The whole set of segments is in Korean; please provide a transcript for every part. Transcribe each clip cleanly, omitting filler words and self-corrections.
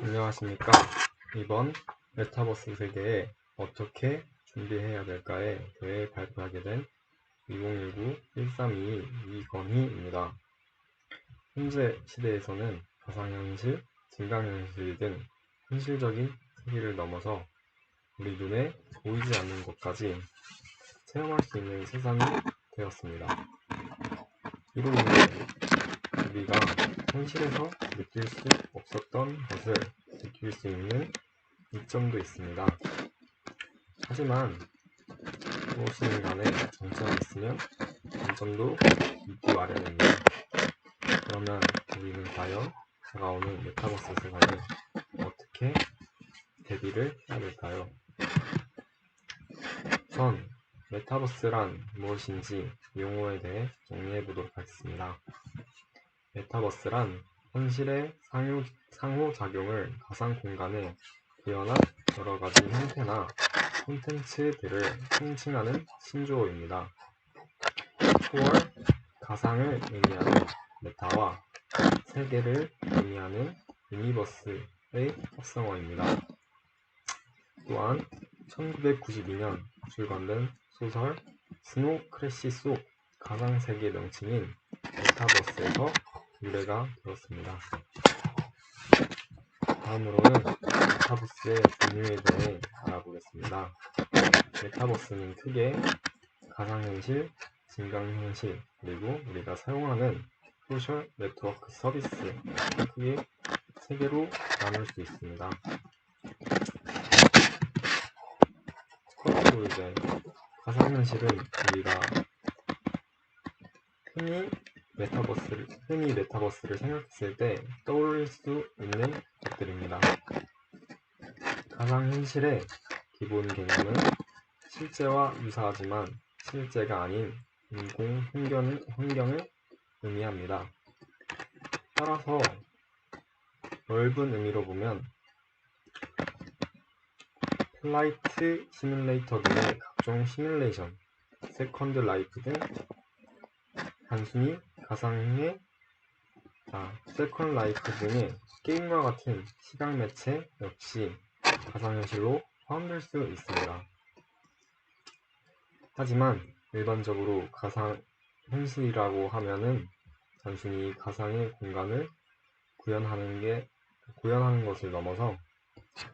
안녕하십니까. 이번 메타버스 세계에 어떻게 준비해야 될까에 대해 발표하게 된 2019-1322 이건희입니다. 현재 시대에서는 가상현실, 증강현실 등 현실적인 세계를 넘어서 우리 눈에 보이지 않는 것까지 체험할 수 있는 세상이 되었습니다. 이로 인해 우리가 현실에서 느낄 수 없었던 것을 느낄 수 있는 이점도 있습니다. 하지만 무엇이든 간에 장점이 있으면 단점도 있기 마련입니다. 그러면 우리는 과연 다가오는 메타버스 세상에 어떻게 대비를 해야 될까요? 우선 메타버스란 무엇인지 용어에 대해 정리해 보도록 하겠습니다. 메타버스란 현실의 상호작용을 가상 공간에 구현한 여러가지 형태나 콘텐츠들을 통칭하는 신조어입니다. 초월, 가상을 의미하는 메타와 세계를 의미하는 유니버스의 합성어입니다. 또한 1992년 출간된 소설 스노우 크래시 속 가상세계 명칭인 메타버스에서 유래가 되었습니다. 다음으로는 메타버스의 종류에 대해 알아보겠습니다. 메타버스는 크게 가상현실, 증강현실, 그리고 우리가 사용하는 소셜 네트워크 서비스, 크게 세 개로 나눌 수 있습니다. 첫 번째로 이제 가상현실은 우리가 흔히 메타버스를 생각했을 때 떠올릴 수 있는 것들입니다. 가상현실의 기본 개념은 실제와 유사하지만 실제가 아닌 인공 환경을 의미합니다. 따라서 넓은 의미로 보면 플라이트 시뮬레이터 등의 각종 시뮬레이션, 세컨드 라이프 등 단순히 세컨드 라이프 등의 게임과 같은 시각 매체 역시 가상현실로 포함될 수 있습니다. 하지만 일반적으로 가상현실이라고 하면은 단순히 가상의 공간을 구현하는 것을 넘어서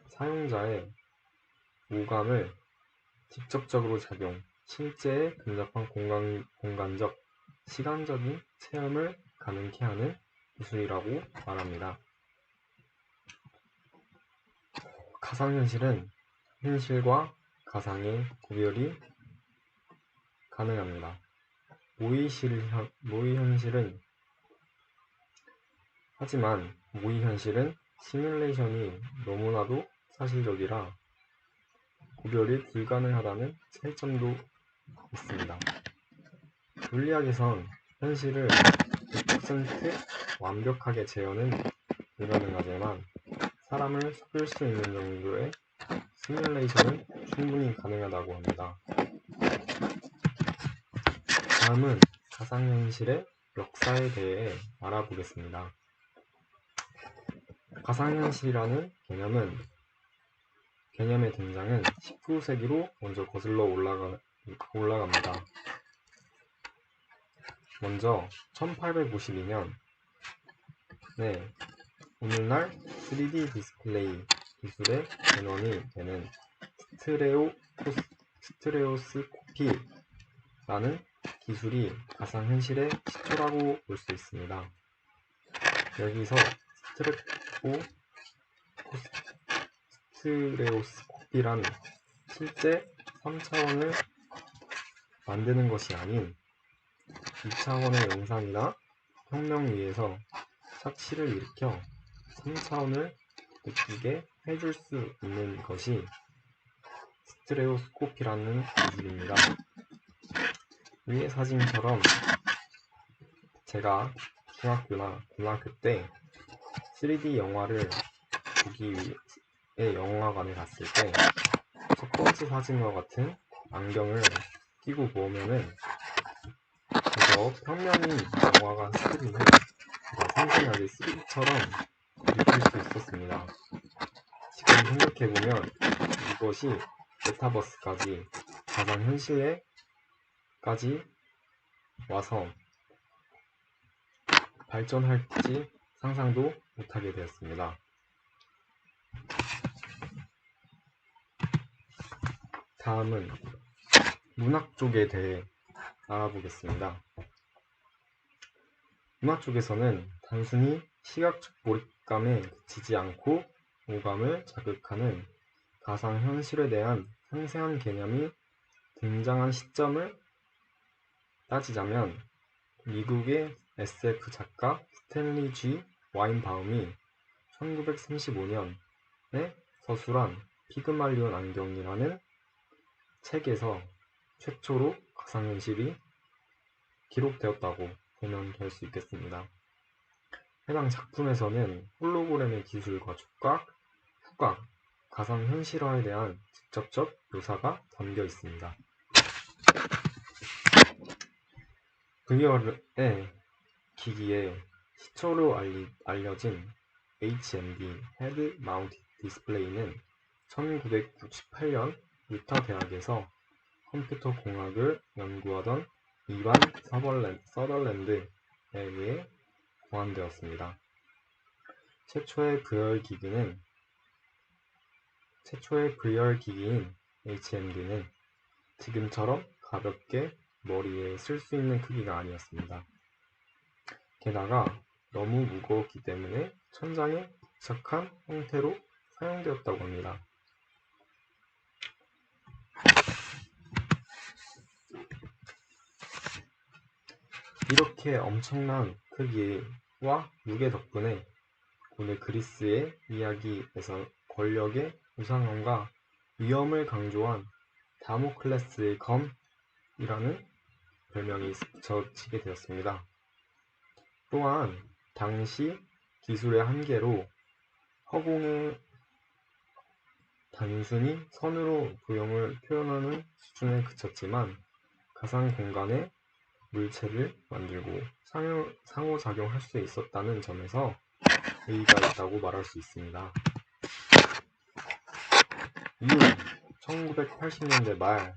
사용자의 오감을 직접적으로 작용, 실제에 근접한 공간적, 시간적인 체험을 가능케 하는 기술이라고 말합니다. 가상현실은 현실과 가상의 구별이 가능합니다. 하지만 모의현실은 시뮬레이션이 너무나도 사실적이라 구별이 불가능하다는 차이점도 있습니다. 물리학에선 현실을 100% 완벽하게 재현은 불가능하지만 사람을 속일 수 있는 정도의 시뮬레이션은 충분히 가능하다고 합니다. 다음은 가상현실의 역사에 대해 알아보겠습니다. 가상현실이라는 개념의 등장은 19세기로 먼저 거슬러 올라갑니다. 먼저 1852년에 오늘날 3D 디스플레이 기술의 근원이 되는 스테레오스코피라는 기술이 가상현실의 시초라고 볼 수 있습니다. 여기서 스테레오스코피란 실제 3차원을 만드는 것이 아닌 2차원의 영상이나 평면 위에서 착시를 일으켜 3차원을 느끼게 해줄 수 있는 것이 스테레오스코피라는 기술입니다. 위의 사진처럼 제가 중학교나 고등학교 때 3D 영화를 보기 위해 영화관에 갔을 때 첫 번째 사진과 같은 안경을 끼고 보면은 그저 평면인 영화관 스크린을 생생하게 3D처럼 느낄 수 있었습니다. 이것이 메타버스까지 가상현실에까지 와서 발전할지 상상도 못하게 되었습니다. 다음은 문학 쪽에 대해 알아보겠습니다. 문학 쪽에서는 단순히 시각적 몰입감에 그치지 않고 오감을 자극하는 가상현실에 대한 상세한 개념이 등장한 시점을 따지자면 미국의 SF 작가 스탠리 G. 와인바움이 1935년에 서술한 피그말리온 안경이라는 책에서 최초로 가상현실이 기록되었다고 보면 될 수 있겠습니다. 해당 작품에서는 홀로그램의 기술과 촉각, 후각, 가상현실화에 대한 직접적 묘사가 담겨 있습니다. VR의 기기에 시초로 알려진 HMD (Head Mounted Display는 1998년 유타 대학에서 컴퓨터 공학을 연구하던 이반 서덜랜드에 의해 고안되었습니다. 최초의 VR 기기인 HMD는 지금처럼 가볍게 머리에 쓸 수 있는 크기가 아니었습니다. 게다가 너무 무거웠기 때문에 천장에 부착한 형태로 사용되었다고 합니다. 이렇게 엄청난 크기와 무게 덕분에 고대 그리스의 이야기에서 권력의 우상함과 위험을 강조한 다모클레스의 검이라는 별명이 붙여지게 되었습니다. 또한 당시 기술의 한계로 허공에 단순히 선으로 도형을 표현하는 수준에 그쳤지만 가상 공간에 물체를 만들고 상호작용할 수 있었다는 점에서 의의가 있다고 말할 수 있습니다. 이후 1980년대 말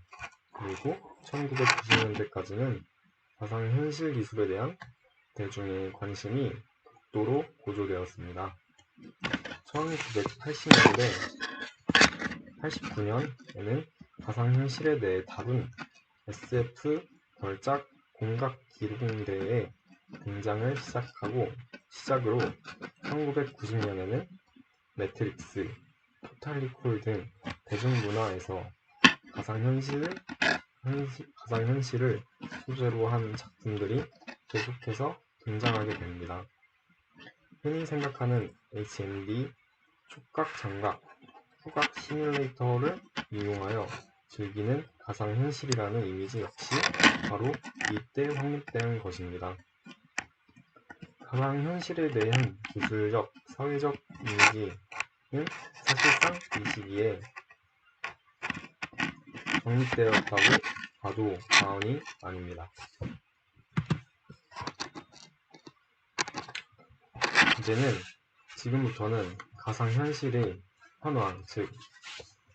그리고 1990년대까지는 가상현실 기술에 대한 대중의 관심이 극도로 고조되었습니다. 1980년대 89년에는 가상현실에 대해 다룬 SF 걸작 공각기동대의 등장을 시작으로 1990년에는 매트릭스, 토탈 리콜 등 대중문화에서 가상현실을 소재로 한 작품들이 계속해서 등장하게 됩니다. 흔히 생각하는 HMD, 촉각 장각, 후각 시뮬레이터를 이용하여 즐기는 가상현실이라는 이미지 역시 바로 이때 확립된 것입니다. 가상현실에 대한 기술적, 사회적 이미지는 사실상 이 시기에 정립되었다고 봐도 과언이 아닙니다. 이제는 지금부터는 가상현실의 현황, 즉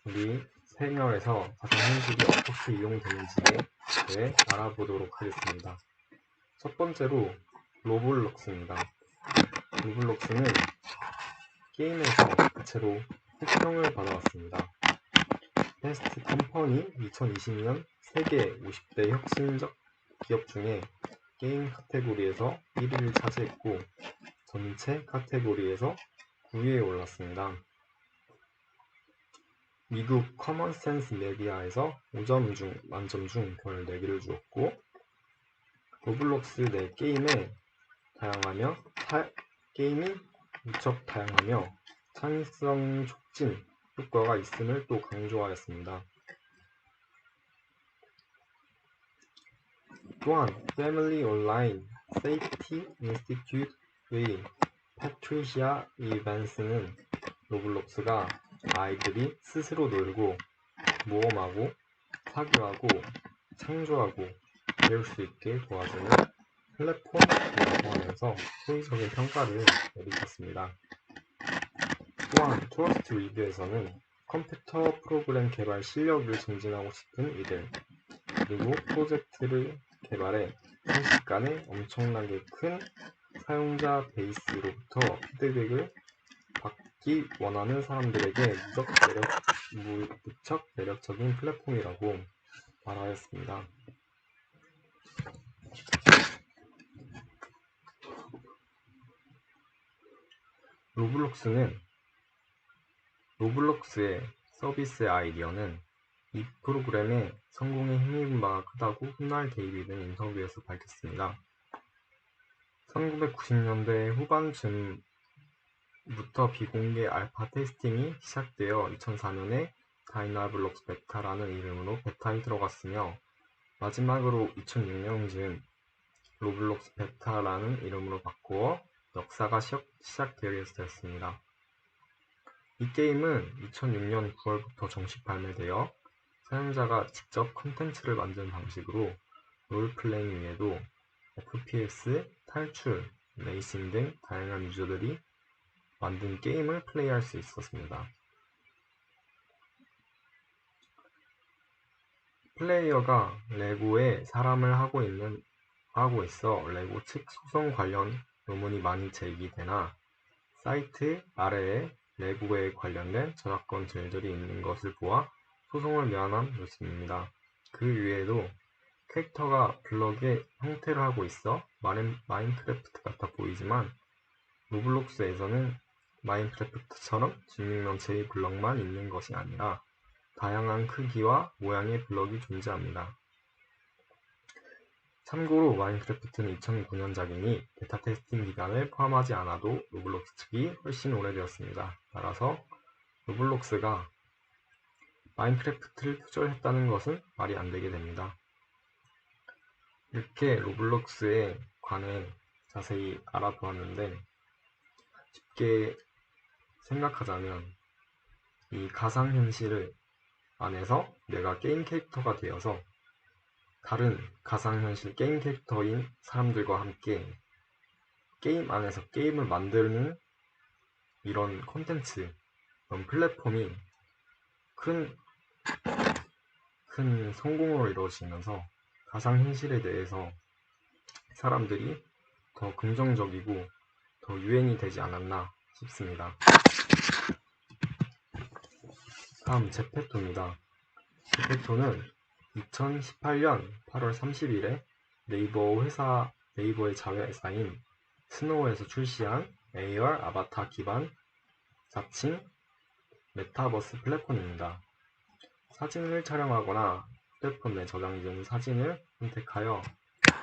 우리 생활에서 가상현실이 어떻게 이용되는지에 대해 알아보도록 하겠습니다. 첫 번째로 로블록스입니다. 로블록스는 게임에서 대체로 호평을 받아왔습니다. 베스트 컴퍼니 2020년 세계 50대 혁신적 기업 중에 게임 카테고리에서 1위를 차지했고 전체 카테고리에서 9위에 올랐습니다. 미국 커먼센스 메디아에서 5점 만점 중 별 4개를 주었고 로블록스 내 게임이 무척 다양하며 창의성 촉진 효과가 있음을 또 강조하였습니다. 또한 패밀리 온라인 세이프티 인스티튜트의 패트리시아 이반스는 로블록스가 아이들이 스스로 놀고 모험하고 사교하고 창조하고 배울 수 있게 도와주는 플랫폼이라고 하면서 호의적인 평가를 내리셨습니다. 또한 트러스트 리뷰에서는 컴퓨터 프로그램 개발 실력을 증진하고 싶은 이들, 그리고 프로젝트를 개발해 순식간에 엄청나게 큰 사용자 베이스로부터 피드백을 받기 원하는 사람들에게 무척 매력적인 플랫폼이라고 말하였습니다. 로블록스의 서비스 아이디어는 이 프로그램의 성공에 힘입은 바가 크다고 훗날 데이비드는 인터뷰에서 밝혔습니다. 1990년대 후반쯤부터 비공개 알파 테스팅이 시작되어 2004년에 다이나블록스 베타라는 이름으로 베타에 들어갔으며 마지막으로 2006년쯤 로블록스 베타라는 이름으로 바꾸어 역사가 시작되었습니다. 이 게임은 2006년 9월부터 정식 발매되어 사용자가 직접 콘텐츠를 만드는 방식으로 롤플레잉 외에도 FPS, 탈출, 레이싱 등 다양한 유저들이 만든 게임을 플레이할 수 있었습니다. 플레이어가 레고에 사람을 하고 있어 레고 측 소송 관련 논문이 많이 제기되나 사이트 아래에 레고에 관련된 저작권들이 있는 것을 보아 소송을 내한한 모습입니다. 그 외에도 캐릭터가 블럭의 형태를 하고 있어 마인크래프트 같아 보이지만 로블록스에서는 마인크래프트처럼 직육면체의 블럭만 있는 것이 아니라 다양한 크기와 모양의 블럭이 존재합니다. 참고로 마인크래프트는 2009년작이니 베타 테스팅 기간을 포함하지 않아도 로블록스 측이 훨씬 오래되었습니다. 따라서 로블록스가 마인크래프트를 표절했다는 것은 말이 안 되게 됩니다. 이렇게 로블록스에 관해 자세히 알아보았는데 쉽게 생각하자면 이 가상현실 안에서 내가 게임 캐릭터가 되어서 다른 가상현실 게임 캐릭터인 사람들과 함께 게임 안에서 게임을 만드는 이런 콘텐츠, 이런 플랫폼이 큰 성공으로 이루어지면서 가상현실에 대해서 사람들이 더 긍정적이고 더 유행이 되지 않았나 싶습니다. 다음 제페토입니다. 제페토는 2018년 8월 30일에 네이버의 자회사인 스노우에서 출시한 AR 아바타 기반 4층 메타버스 플랫폼입니다. 사진을 촬영하거나 휴대폰 내 저장된 사진을 선택하여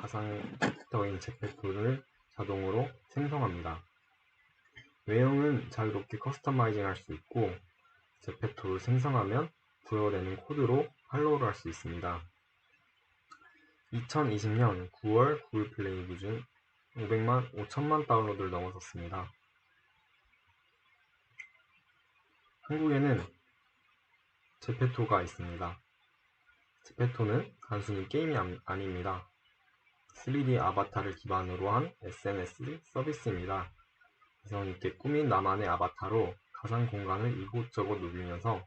가상 캐릭터인 제페토를 자동으로 생성합니다. 외형은 자유롭게 커스터마이징 할 수 있고 제페토를 생성하면 부여되는 코드로 할로우를 할 수 있습니다. 2020년 9월 구글 플레이 기준 5천만 다운로드를 넘어섰습니다. 한국에는 제페토가 있습니다. 제페토는 단순히 게임이 아닙니다. 3D 아바타를 기반으로 한 SNS 서비스입니다. 개성있게 꾸민 나만의 아바타로 가상 공간을 이곳저곳 누비면서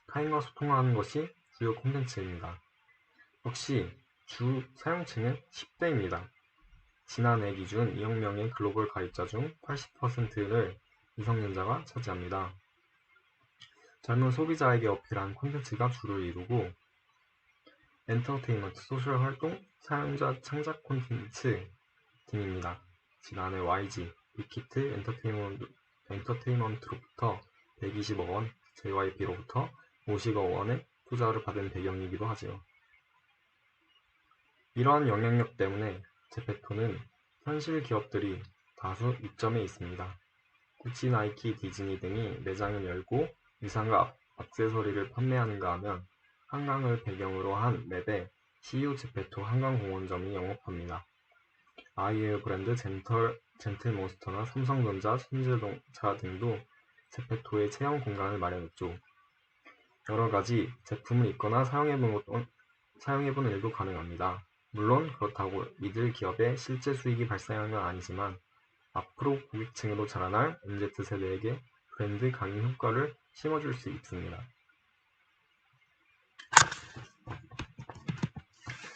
타인과 소통하는 것이 주요 콘텐츠입니다. 역시 주 사용층은 10대입니다. 지난해 기준 2억 명의 글로벌 가입자 중 80%를 미성년자가 차지합니다. 젊은 소비자에게 어필한 콘텐츠가 주를 이루고 엔터테인먼트, 소셜 활동, 사용자 창작 콘텐츠 등입니다. 지난해 YG, 빅히트 엔터테인먼트로부터 120억 원, JYP로부터 50억 원의 투자를 받은 배경이기도 하지요. 이러한 영향력 때문에 제페토는 현실 기업들이 다수 입점해 있습니다. 구찌, 나이키, 디즈니 등이 매장을 열고 의상과 액세서리를 판매하는가 하면 한강을 배경으로 한 맵에 CU 제페토 한강공원점이 영업합니다. 아이웨어 브랜드 젠틀몬스터나 삼성전자, 현대자동차 등도 제페토의 체험 공간을 마련했죠. 여러가지 제품을 입거나 사용해보는 일도 가능합니다. 물론 그렇다고 이들 기업의 실제 수익이 발생하는 건 아니지만 앞으로 고객층으로 자라날 MZ세대에게 브랜드 강의 효과를 심어줄 수 있습니다.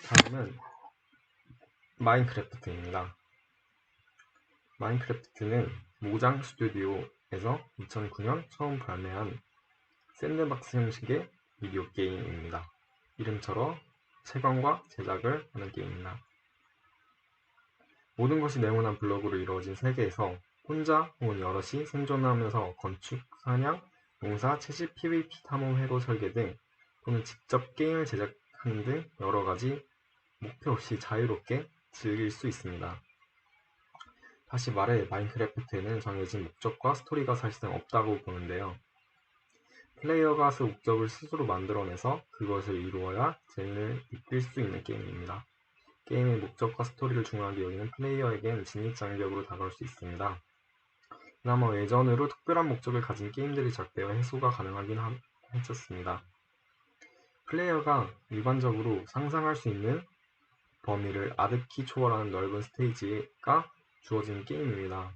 다음은 마인크래프트입니다. 마인크래프트는 모장 스튜디오에서 2009년 처음 발매한 샌드박스 형식의 비디오 게임입니다. 이름처럼 채광과 제작을 하는 게임입니다. 모든 것이 네모난 블록으로 이루어진 세계에서 혼자 혹은 여럿이 생존하면서 건축, 사냥, 농사, 채집, PVP, 탐험, 회로, 설계 등 또는 직접 게임을 제작하는 등 여러가지 목표 없이 자유롭게 즐길 수 있습니다. 다시 말해 마인크래프트에는 정해진 목적과 스토리가 사실상 없다고 보는데요. 플레이어가 그 목적을 스스로 만들어내서 그것을 이루어야 재미를 느낄 수 있는 게임입니다. 게임의 목적과 스토리를 중요하게 여기는 플레이어에겐 진입장벽으로 다가올 수 있습니다. 그나마 외전으로 특별한 목적을 가진 게임들이 적대어 해소가 가능하긴 했었습니다. 플레이어가 일반적으로 상상할 수 있는 범위를 아득히 초월하는 넓은 스테이지가 주어진 게임입니다.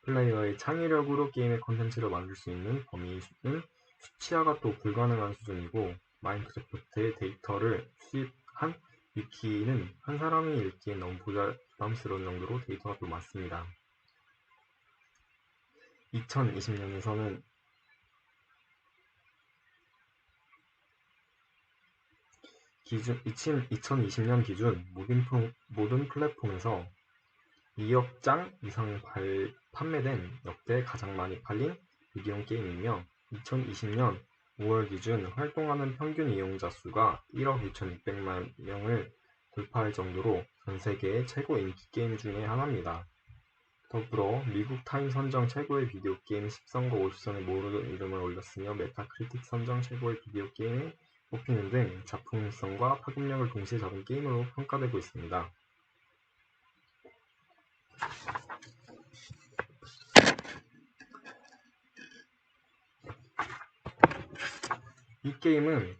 플레이어의 창의력으로 게임의 콘텐츠를 만들 수 있는 범위는 수치화가 또 불가능한 수준이고 마인크래프트의 데이터를 수집한 위키는 한 사람이 읽기엔 너무 부담스러운 정도로 데이터가 또 많습니다. 2020년에는 기준 모든 플랫폼에서 2억 장 이상 판매된 역대 가장 많이 팔린 비디오 게임이며 2020년 5월 기준 활동하는 평균 이용자 수가 1억 2,600만 명을 돌파할 정도로 전 세계의 최고 인기 게임 중에 하나입니다. 더불어 미국 타임 선정 최고의 비디오 게임 10선과 50선에 모두 이름을 올렸으며 메타크리틱 선정 최고의 비디오 게임에 뽑히는 등 작품성과 파급력을 동시에 잡은 게임으로 평가되고 있습니다. 이 게임은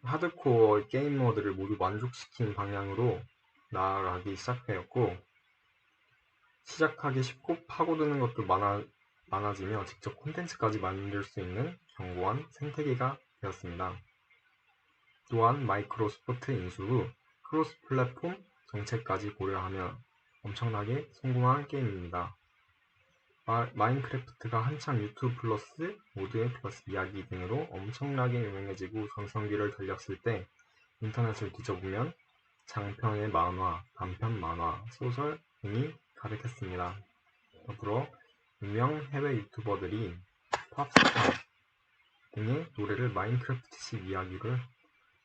하드코어 게이머들을 모두 만족시키는 방향으로 나아가기 시작하였고 시작하기 쉽고 파고드는 것도 많아지며 직접 콘텐츠까지 만들 수 있는 견고한 생태계가 되었습니다. 또한 마이크로소프트 인수 후 크로스 플랫폼 정책까지 고려하며 엄청나게 성공한 게임입니다. 마인크래프트가 한창 유튜브 플러스, 모드의 플러스 이야기 등으로 엄청나게 유명해지고 전성기를 달렸을 때 인터넷을 뒤져보면 장편의 만화, 단편 만화, 소설 등이 가득했습니다. 더불어 유명 해외 유튜버들이 팝스타 등의 노래를 마인크래프트식 이야기를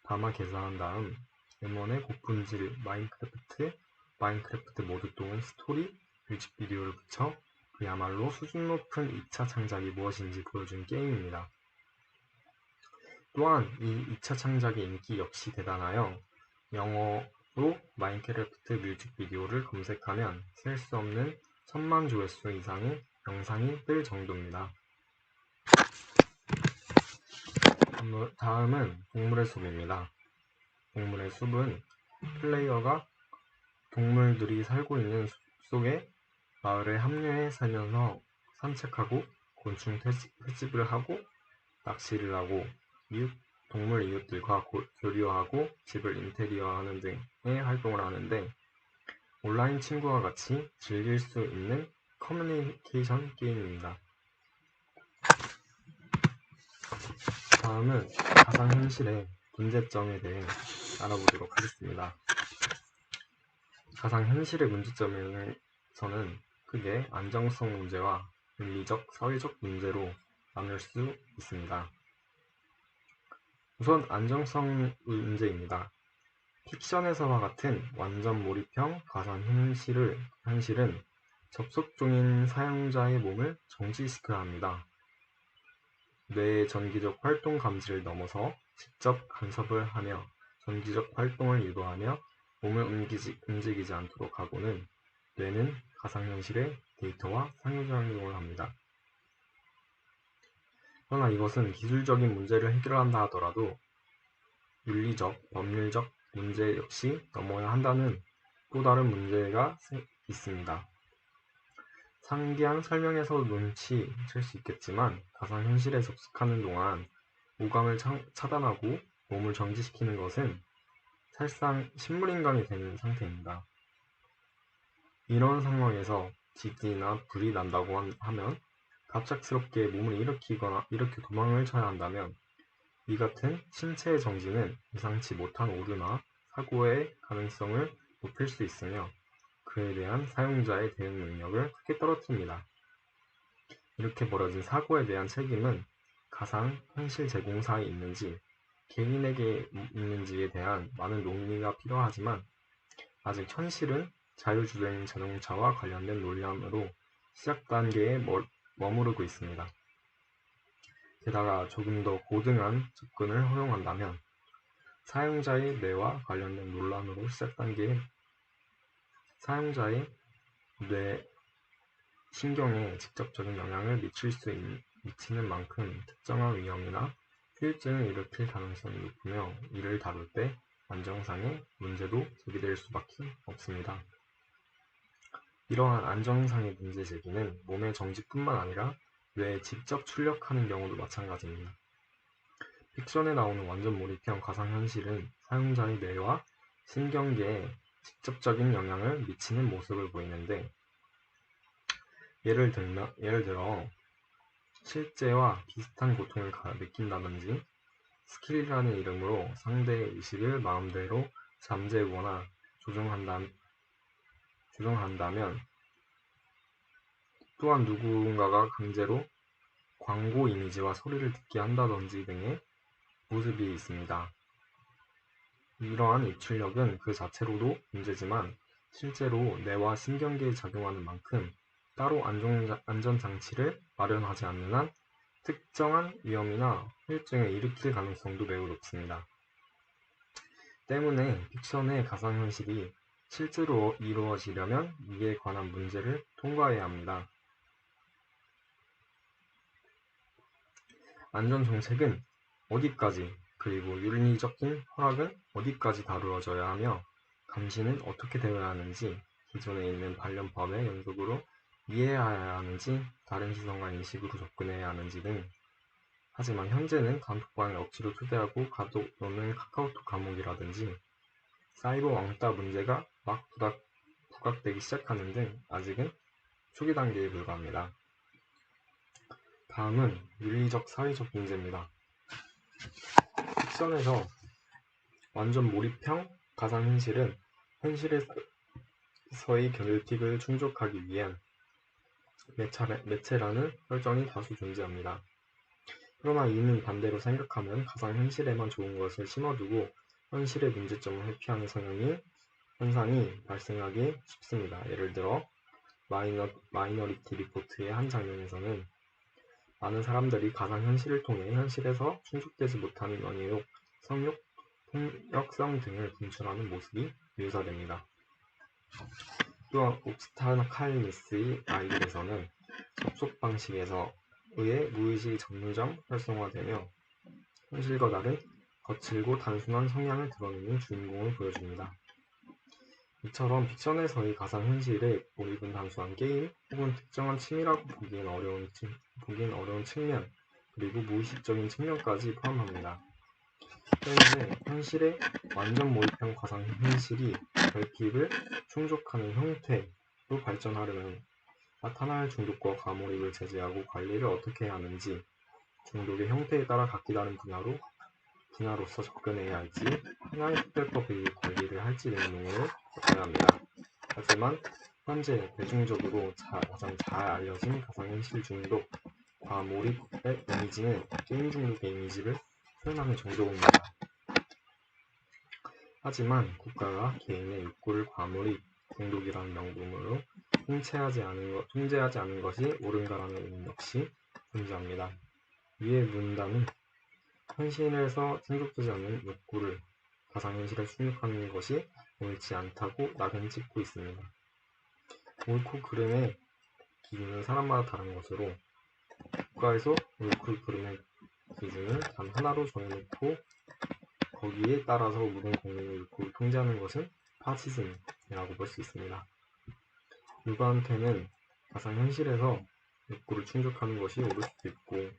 담아 개사한 다음 음원의 고품질 마인크래프트 모드 또는 스토리 뮤직비디오를 붙여 그야말로 수준 높은 2차 창작이 무엇인지 보여준 게임입니다. 또한 이 2차 창작의 인기 역시 대단하여 영어로 마인크래프트 뮤직비디오를 검색하면 셀 수 없는 1000만 조회수 이상의 영상이 뜰 정도입니다. 다음은 동물의 숲입니다. 동물의 숲은 플레이어가 동물들이 살고 있는 숲 속에 마을에 합류해 살면서 산책하고 곤충 채집을 하고 낚시를 하고 동물 이웃들과 교류하고 집을 인테리어하는 등의 활동을 하는데 온라인 친구와 같이 즐길 수 있는 커뮤니케이션 게임입니다. 다음은 가상현실의 문제점에 대해 알아보도록 하겠습니다. 가상현실의 문제점에서는 크게 안정성 문제와 윤리적, 사회적 문제로 나눌 수 있습니다. 우선 안정성 문제입니다. 픽션에서와 같은 완전 몰입형 가상현실은 접속 중인 사용자의 몸을 정지시켜야 합니다. 뇌의 전기적 활동 감지를 넘어서 직접 간섭을 하며 전기적 활동을 유도하며 몸을 움직이지 않도록 하고는 뇌는 가상현실의 데이터와 상호작용을 합니다. 그러나 이것은 기술적인 문제를 해결한다 하더라도 윤리적, 법률적 문제 역시 넘어야 한다는 또 다른 문제가 있습니다. 상기한 설명에서 눈치챌 수 있겠지만 가상현실에 접속하는 동안 오감을 차단하고 몸을 정지시키는 것은 사실상 식물인간이 되는 상태입니다. 이런 상황에서 지진이나 불이 난다고 하면 갑작스럽게 몸을 일으켜 도망을 쳐야 한다면 이 같은 신체의 정지는 예상치 못한 오류나 사고의 가능성을 높일 수 있으며 그에 대한 사용자의 대응 능력을 크게 떨어뜨립니다. 이렇게 벌어진 사고에 대한 책임은 가상 현실 제공사에 있는지 개인에게 있는지에 대한 많은 논의가 필요하지만 아직 현실은 자율주행 자동차와 관련된 논란으로 시작 단계에 머무르고 있습니다. 게다가 조금 더 고등한 접근을 허용한다면 사용자의 뇌와 관련된 논란으로 시작 단계에 사용자의 뇌 신경에 직접적인 영향을 미치는 만큼 특정한 위험이나 후유증을 일으킬 가능성이 높으며 이를 다룰 때 안정상의 문제도 제기될 수밖에 없습니다. 이러한 안정상의 문제 제기는 몸의 정지뿐만 아니라 뇌에 직접 출력하는 경우도 마찬가지입니다. 픽션에 나오는 완전 몰입형 가상현실은 사용자의 뇌와 신경계에 직접적인 영향을 미치는 모습을 보이는데 예를 들어 실제와 비슷한 고통을 느낀다든지 스킬이라는 이름으로 상대의 의식을 마음대로 잠재우거나 조종한다면 또한 누군가가 강제로 광고 이미지와 소리를 듣게 한다든지 등의 모습이 있습니다. 이러한 입출력은 그 자체로도 문제지만 실제로 뇌와 신경계에 작용하는 만큼 따로 안전장치를 마련하지 않는 한 특정한 위험이나 후유증을 일으킬 가능성도 매우 높습니다. 때문에 픽션의 가상현실이 실제로 이루어지려면 이에 관한 문제를 통과해야 합니다. 안전정책은 어디까지 그리고 윤리적인 허락은 어디까지 다루어져야 하며 감시는 어떻게 되어야 하는지 기존에 있는 관련 법의 연속으로 이해해야 하는지 다른 시선과 인식으로 접근해야 하는지 등 하지만 현재는 단톡방에 억지로 초대하고 가독 또는 카카오톡 감옥이라든지 사이버 왕따 문제가 막 부각되기 시작하는 등 아직은 초기 단계에 불과합니다. 다음은 윤리적 사회적 문제입니다. 픽션에서 완전 몰입형 가상현실은 현실에서의 결핍을 충족하기 위한 매체라는 설정이 다수 존재합니다. 그러나 이는 반대로 생각하면 가상현실에만 좋은 것을 심어두고 현실의 문제점을 회피하는 현상이 발생하기 쉽습니다. 예를 들어 마이너리티 리포트의 한 장면에서는 많은 사람들이 가상현실을 통해 현실에서 충족되지 못하는 연애욕, 성욕, 폭력성 등을 분출하는 모습이 묘사됩니다. 또한 옵스타칼리스의 아이들에서는 접속 방식에서 의의 무의식이 점점 활성화되며 현실과 다른 거칠고 단순한 성향을 드러내는 주인공을 보여줍니다. 이처럼 픽션에서의 가상현실의 몰입은 단순한 게임 혹은 특정한 취미라고 보기엔 어려운 측면 그리고 무의식적인 측면까지 포함합니다. 때문에 현실의 완전 몰입형 가상현실이 결핍을 충족하는 형태로 발전하려면 나타날 중독과 과몰입을 제재하고 관리를 어떻게 해야 하는지 중독의 형태에 따라 각기 다른 분야로서 접근해야 할지 하나의 특별법에 의해 관리를 할지 등의 논의를 거쳐야 합니다. 하지만 현재 대중적으로 가장 잘 알려진 가상현실 중독, 과몰입의 이미지는 게임 중독의 이미지를 표현하는 정도입니다. 하지만 국가가 개인의 욕구를 과몰입 중독이라는 명분으로 통제하지 않은 것이 옳은가라는 의문 역시 존재합니다. 위의 문단은 현실에서 충족되지 않는 욕구를 가상현실에 수입하는 것이 옳지 않다고 낙인 찍고 있습니다. 옳고 그름의 기준은 사람마다 다른 것으로 국가에서 옳고 그름의 기준을 단 하나로 정해놓고 거기에 따라서 모든 국민의 욕구를 통제하는 것은 파시즘이라고 볼 수 있습니다. 누구한테는 가상현실에서 욕구를 충족하는 것이 옳을 수도 있고,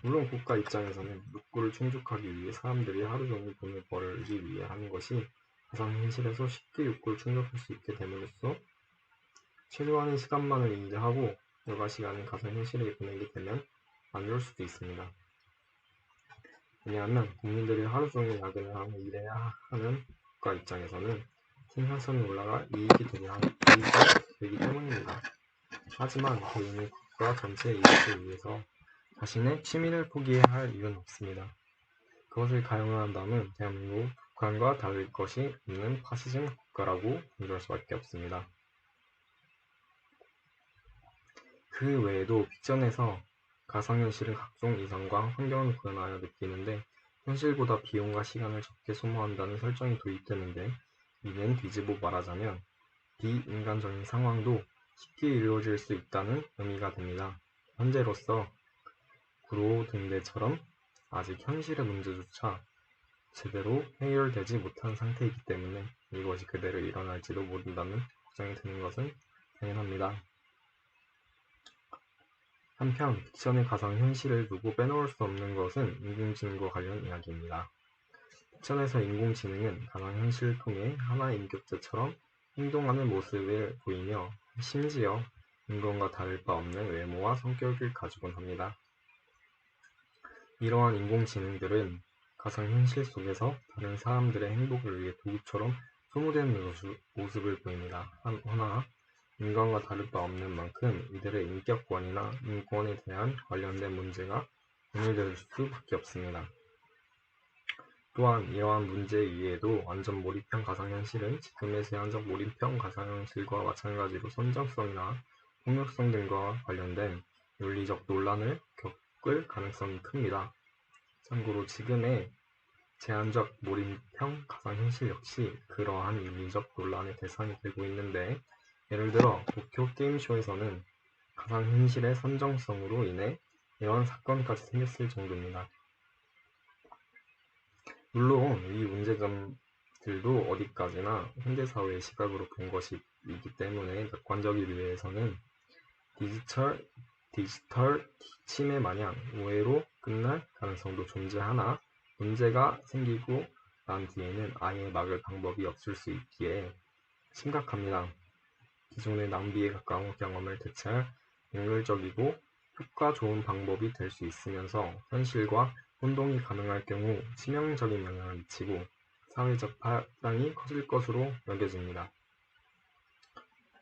물론 국가 입장에서는 욕구를 충족하기 위해 사람들이 하루 종일 돈을 벌기 위해 하는 것이 가상현실에서 쉽게 욕구를 충족할 수 있게 됨으로써 최소한의 시간만을 인지하고 여가 시간을 가상현실에 보내게 되면 안 좋을 수도 있습니다. 왜냐하면 국민들이 하루 종일 야근을 하고 일해야 하는 국가 입장에서는 생산성이 올라가 이익이 되기 때문입니다. 하지만 개인이 국가 전체의 이익을 위해서 자신의 취미를 포기해야 할 이유는 없습니다. 그것을 가용한다면 대한민국 북한과 다를 것이 없는 파시즘 국가라고 정의할 수밖에 없습니다. 그 외에도 픽션에서 가상현실은 각종 이상과 환경을 구현하여 느끼는데 현실보다 비용과 시간을 적게 소모한다는 설정이 도입되는데, 이는 뒤집어 말하자면 비인간적인 상황도 쉽게 이루어질 수 있다는 의미가 됩니다. 현재로서 구로등대처럼 아직 현실의 문제조차 제대로 해결되지 못한 상태이기 때문에 이것이 그대로 일어날지도 모른다는 걱정이 드는 것은 당연합니다. 한편 픽션의 가상현실을 두고 빼놓을 수 없는 것은 인공지능과 관련 이야기입니다. 픽션에서 인공지능은 가상현실을 통해 하나의 인격체처럼 행동하는 모습을 보이며 심지어 인간과 다를 바 없는 외모와 성격을 가지곤 합니다. 이러한 인공지능들은 가상현실 속에서 다른 사람들의 행복을 위해 도구처럼 소모되는 모습을 보입니다. 허나 인간과 다를 바 없는 만큼 이들의 인격권이나 인권에 대한 관련된 문제가 논의될 수밖에 없습니다. 또한 이러한 문제 위에도 완전 몰입형 가상현실은 지금의 제한적 몰입형 가상현실과 마찬가지로 선정성이나 폭력성 등과 관련된 윤리적 논란을 겪을 가능성이 큽니다. 참고로 지금의 제한적 몰입형 가상현실 역시 그러한 윤리적 논란의 대상이 되고 있는데, 예를 들어 도쿄 게임쇼에서는 가상현실의 선정성으로 인해 이러한 사건까지 생겼을 정도입니다. 물론 이 문제점들도 어디까지나 현대사회의 시각으로 본 것이기 때문에 객관적이기 위해서는 디지털 침해 마냥 오해로 끝날 가능성도 존재하나, 문제가 생기고 난 뒤에는 아예 막을 방법이 없을 수 있기에 심각합니다. 기존의 낭비에 가까운 경험을 대체할 연결적이고 효과 좋은 방법이 될 수 있으면서 현실과 혼동이 가능할 경우 치명적인 영향을 미치고 사회적 파장이 커질 것으로 여겨집니다.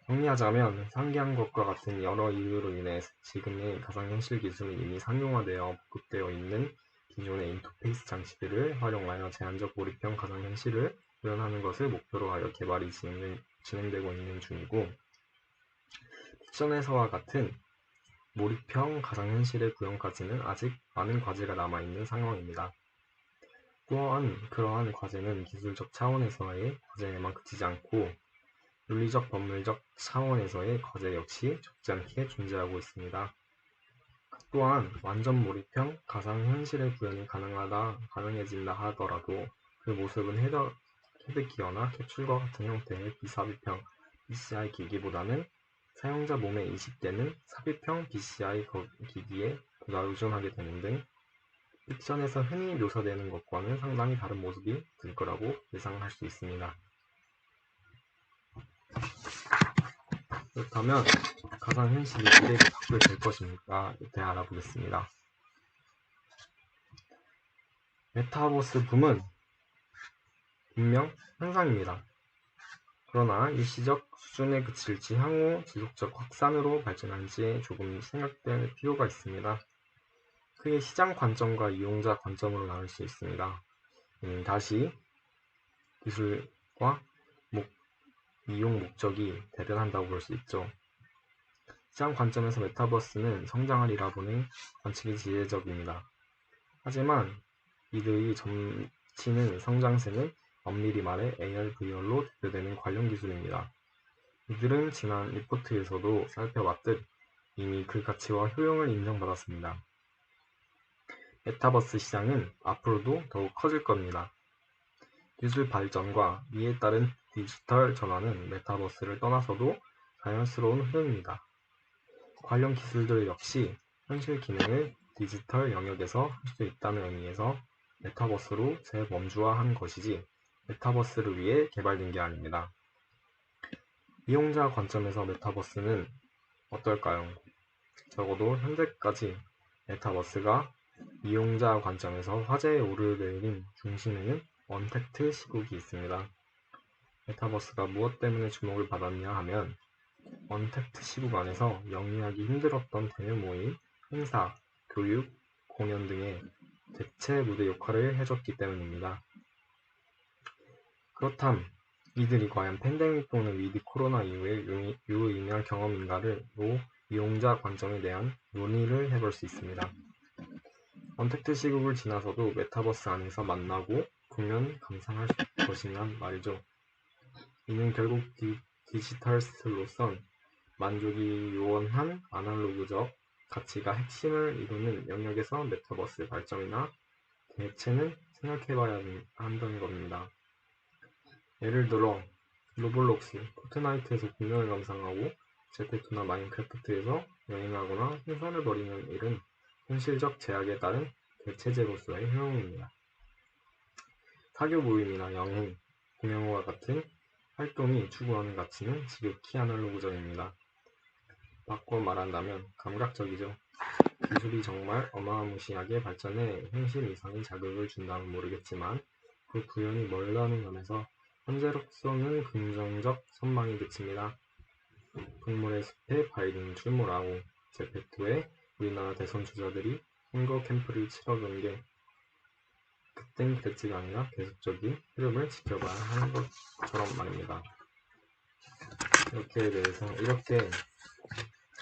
정리하자면 상기한 것과 같은 여러 이유로 인해 지금의 가상현실 기술은 이미 상용화되어 보급되어 있는 기존의 인터페이스 장치들을 활용하여 제한적 몰입형 가상현실을 구현하는 것을 목표로 하여 개발이 진행되고 있는 중이고, 픽션에서와 같은 몰입형 가상현실의 구현까지는 아직 많은 과제가 남아있는 상황입니다. 또한 그러한 과제는 기술적 차원에서의 과제에만 그치지 않고 윤리적 법률적 차원에서의 과제 역시 적지 않게 존재하고 있습니다. 또한 완전 몰입형 가상현실의 구현이 가능해진다 하더라도 그 모습은 헤드기어나 캡슐과 같은 형태의 비삽입형 BCI 기기보다는 사용자 몸에 이식되는 삽입형 BCI 기기에 보다 의존하게 되는 등 픽션에서 흔히 묘사되는 것과는 상당히 다른 모습이 될 거라고 예상할 수 있습니다. 그렇다면 가상현실이 미래를 바꾸게 될 것인가에 대해 알아보겠습니다. 메타버스 붐은 분명 현상입니다. 그러나 일시적 수준에 그칠지 향후 지속적 확산으로 발전할지에 조금 생각될 필요가 있습니다. 크게 시장 관점과 이용자 관점으로 나눌 수 있습니다. 다시 기술과 이용 목적이 대변한다고 볼 수 있죠. 시장 관점에서 메타버스는 성장하리라 보는 관측이 지혜적입니다. 하지만 이들이 점치는 성장세는 엄밀히 말해 AR, VR로 대표되는 관련 기술입니다. 이들은 지난 리포트에서도 살펴봤듯 이미 그 가치와 효용을 인정받았습니다. 메타버스 시장은 앞으로도 더욱 커질 겁니다. 기술 발전과 이에 따른 디지털 전환은 메타버스를 떠나서도 자연스러운 흐름입니다. 관련 기술들 역시 현실 기능을 디지털 영역에서 할 수 있다는 의미에서 메타버스로 재범주화한 것이지 메타버스를 위해 개발된 게 아닙니다. 이용자 관점에서 메타버스는 어떨까요? 적어도 현재까지 메타버스가 이용자 관점에서 화제에 오르내린 중심에는 언택트 시국이 있습니다. 메타버스가 무엇 때문에 주목을 받았냐 하면 언택트 시국 안에서 영위하기 힘들었던 대면 모임, 행사, 교육, 공연 등의 대체 무대 역할을 해줬기 때문입니다. 그렇담 이들이 과연 팬데믹 또는 위드 코로나 이후의 유의미한 경험인가를 이용자 관점에 대한 논의를 해볼 수 있습니다. 언택트 시국을 지나서도 메타버스 안에서 만나고 공연 감상할 것이란 말이죠. 이는 결국 디지털로선 만족이 요원한 아날로그적 가치가 핵심을 이루는 영역에서 메타버스 발전이나 대체는 생각해봐야 한다는 겁니다. 예를 들어 로블록스, 포트나이트에서 공연을 감상하고 제페토나 마인크래프트에서 여행하거나 행사를 벌이는 일은 현실적 제약에 따른 대체제로서의 효용입니다. 사교 모임이나 여행, 공연과 같은 활동이 추구하는 가치는 지극히 아날로그적입니다. 바꿔 말한다면 감각적이죠. 기술이 정말 어마무시하게 발전해 현실 이상의 자극을 준다면 모르겠지만 그 구현이 멀다는 점에서 현재로서는 긍정적 선망이 그칩니다. 동물의 숲에 바이든이 출몰하고 제페토에 우리나라 대선 주자들이 선거 캠프를 치러던 게 그땐 그랬지가 아니라 계속적인 흐름을 지켜봐야 하는 것처럼 말입니다. 이렇게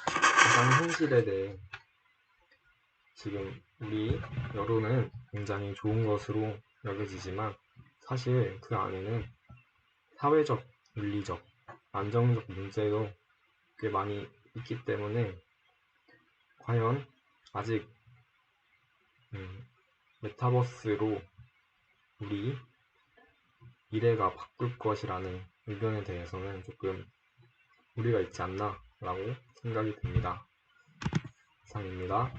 가상 현실에 대해 지금 우리 여론은 굉장히 좋은 것으로 여겨지지만 사실 그 안에는 사회적, 윤리적, 안정적 문제도 꽤 많이 있기 때문에 과연 아직 메타버스로 우리 미래가 바꿀 것이라는 의견에 대해서는 조금 무리가 있지 않나 라고 생각이 듭니다. 이상입니다.